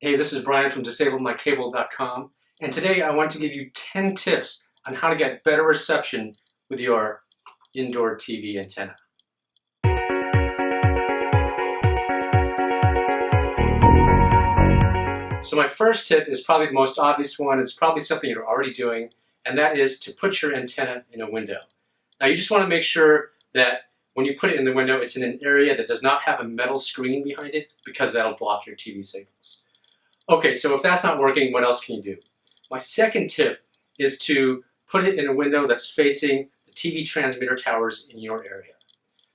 Hey, this is Brian from DisableMyCable.com, and today I want to give you 10 tips on how to get better reception with your indoor TV antenna. So my first tip is probably the most obvious one. It's probably something you're already doing, and that is to put your antenna in a window. Now you just want to make sure that when you put it in the window, it's in an area that does not have a metal screen behind it, because that'll block your TV signals. Okay, so if that's not working, what else can you do? My second tip is to put it in a window that's facing the TV transmitter towers in your area.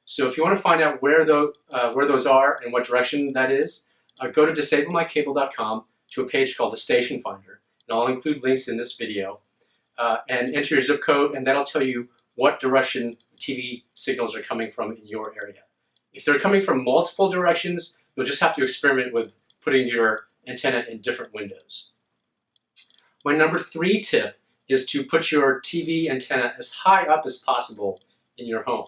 So if you want to find out where those are and what direction that is, go to DisableMyCable.com to a page called the Station Finder, and I'll include links in this video, and enter your zip code, and that'll tell you what direction the TV signals are coming from in your area. If they're coming from multiple directions, you'll just have to experiment with putting your antenna in different windows. My number 3 tip is to put your TV antenna as high up as possible in your home.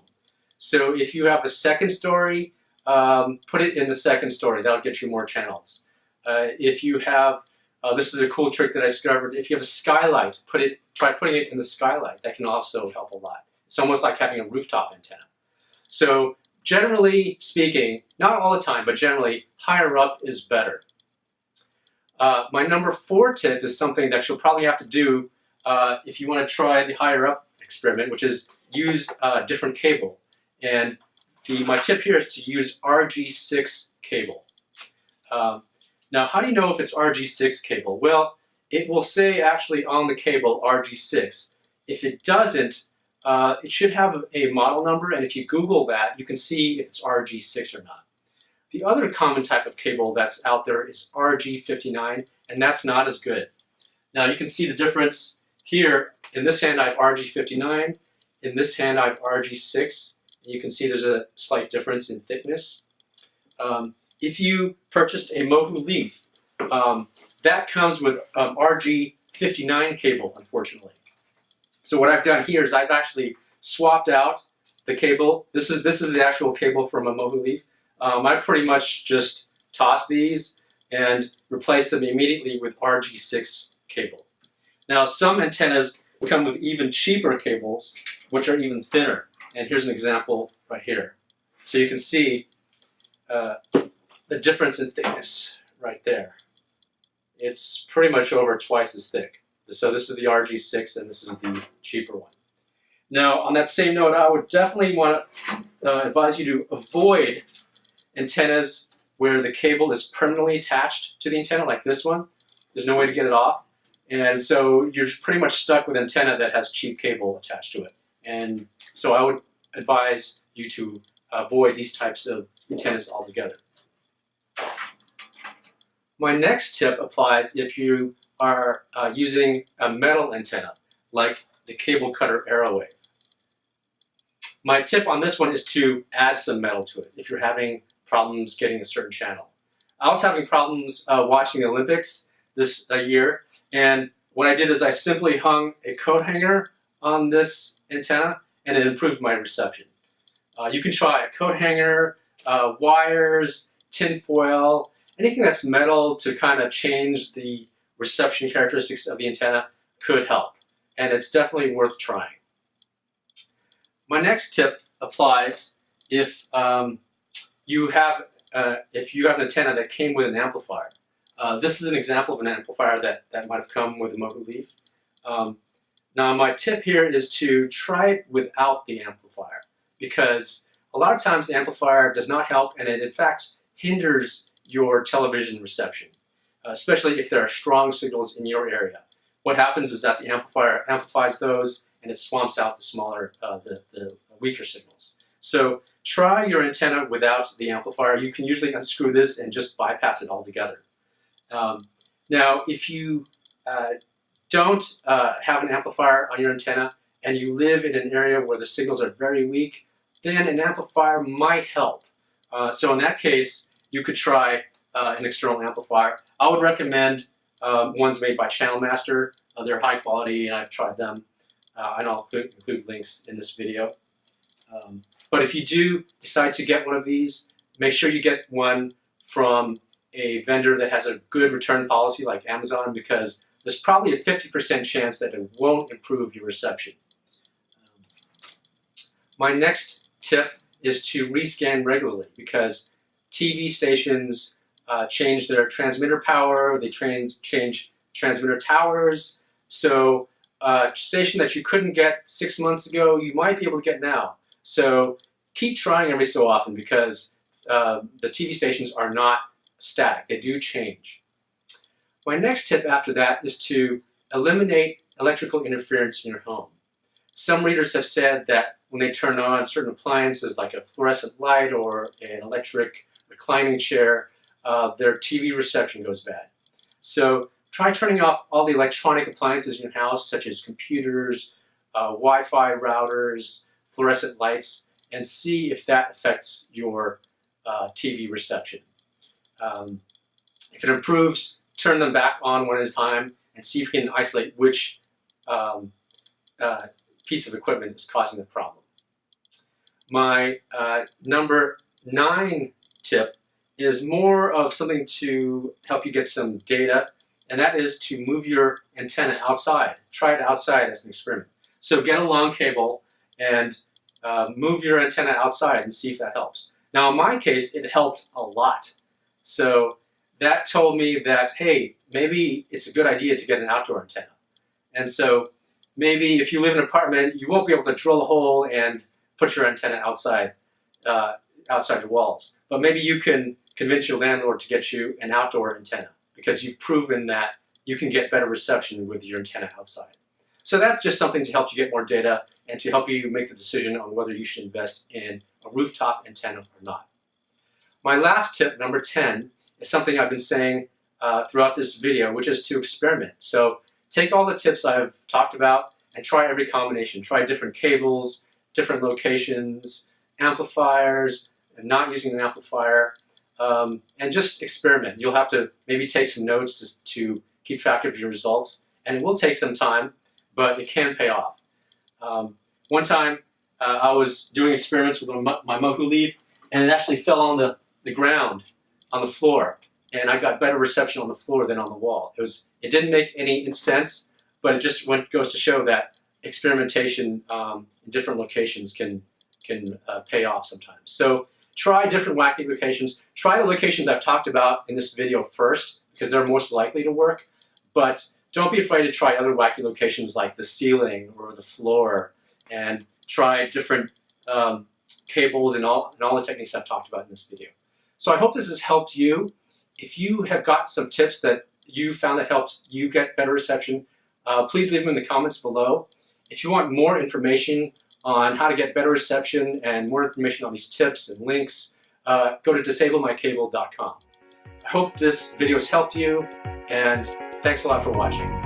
So if you have a second story, put it in the second story. That'll get you more channels. If you have, this is a cool trick that I discovered, if you have a skylight, try putting it in the skylight. That can also help a lot. It's almost like having a rooftop antenna. So generally speaking, not all the time, but generally, higher up is better. My number 4 tip is something that you'll probably have to do if you want to try the higher up experiment, which is use a different cable. And my tip here is to use RG6 cable. Now, how do you know if it's RG6 cable? Well, it will say actually on the cable RG6. If it doesn't, it should have a model number, and if you Google that, you can see if it's RG6 or not. The other common type of cable that's out there is RG59, and that's not as good. Now you can see the difference here. In this hand I have RG59, in this hand I have RG6. You can see there's a slight difference in thickness. If you purchased a Mohu Leaf, that comes with RG59 cable, unfortunately. So what I've done here is I've actually swapped out the cable. This is the actual cable from a Mohu Leaf. I pretty much just toss these and replace them immediately with RG6 cable. Now some antennas come with even cheaper cables, which are even thinner. And here's an example right here. So you can see the difference in thickness right there. It's pretty much over twice as thick. So this is the RG6 and this is the cheaper one. Now on that same note, I would definitely want to advise you to avoid antennas where the cable is permanently attached to the antenna, like this one. There's no way to get it off. And so you're pretty much stuck with an antenna that has cheap cable attached to it. And so I would advise you to avoid these types of antennas altogether. My next tip applies if you are using a metal antenna, like the cable cutter Arrowwave. My tip on this one is to add some metal to it if you're having problems getting a certain channel. I was having problems watching the Olympics this year, and what I did is I simply hung a coat hanger on this antenna, and it improved my reception. You can try a coat hanger, wires, tin foil, anything that's metal to kind of change the reception characteristics of the antenna could help, and it's definitely worth trying. My next tip applies if you have an antenna that came with an amplifier. This is an example of an amplifier that might have come with a Mohu Leaf. Now my tip here is to try it without the amplifier, because a lot of times the amplifier does not help, and it in fact hinders your television reception, especially if there are strong signals in your area. What happens is that the amplifier amplifies those and it swamps out the smaller, the weaker signals. So try your antenna without the amplifier. You can usually unscrew this and just bypass it altogether. Now, if you don't have an amplifier on your antenna and you live in an area where the signals are very weak, then an amplifier might help. So in that case, you could try an external amplifier. I would recommend ones made by Channel Master. They're high quality and I've tried them. And I'll include links in this video. But if you do decide to get one of these, make sure you get one from a vendor that has a good return policy like Amazon, because there's probably a 50% chance that it won't improve your reception. My next tip is to rescan regularly, because TV stations change their transmitter power, they change transmitter towers, so a station that you couldn't get 6 months ago, you might be able to get now. So keep trying every so often, because the TV stations are not static, they do change. My next tip after that is to eliminate electrical interference in your home. Some readers have said that when they turn on certain appliances like a fluorescent light or an electric reclining chair, their TV reception goes bad. So try turning off all the electronic appliances in your house, such as computers, Wi-Fi routers, fluorescent lights, and see if that affects your TV reception. If it improves, turn them back on one at a time and see if you can isolate which piece of equipment is causing the problem. My number 9 tip is more of something to help you get some data, and that is to move your antenna outside. Try it outside as an experiment. So get a long cable and move your antenna outside and see if that helps. Now in my case, it helped a lot. So that told me that, hey, maybe it's a good idea to get an outdoor antenna. And so maybe if you live in an apartment, you won't be able to drill a hole and put your antenna outside outside the walls. But maybe you can convince your landlord to get you an outdoor antenna, because you've proven that you can get better reception with your antenna outside. So that's just something to help you get more data and to help you make the decision on whether you should invest in a rooftop antenna or not. My last tip, number 10, is something I've been saying throughout this video, which is to experiment. So take all the tips I've talked about and try every combination. Try different cables, different locations, amplifiers, and not using an amplifier, and just experiment. You'll have to maybe take some notes to keep track of your results, and it will take some time, but it can pay off. One time I was doing experiments with my Mohu leaf, and it actually fell on the ground, on the floor, and I got better reception on the floor than on the wall. It didn't make any sense, but it just goes to show that experimentation in different locations can pay off sometimes. So try different wacky locations. Try the locations I've talked about in this video first, because they're most likely to work, but don't be afraid to try other wacky locations like the ceiling or the floor, and try different cables and all the techniques I've talked about in this video. So I hope this has helped you. If you have got some tips that you found that helped you get better reception, please leave them in the comments below. If you want more information on how to get better reception and more information on these tips and links, go to disablemycable.com. I hope this video has helped you, and thanks a lot for watching.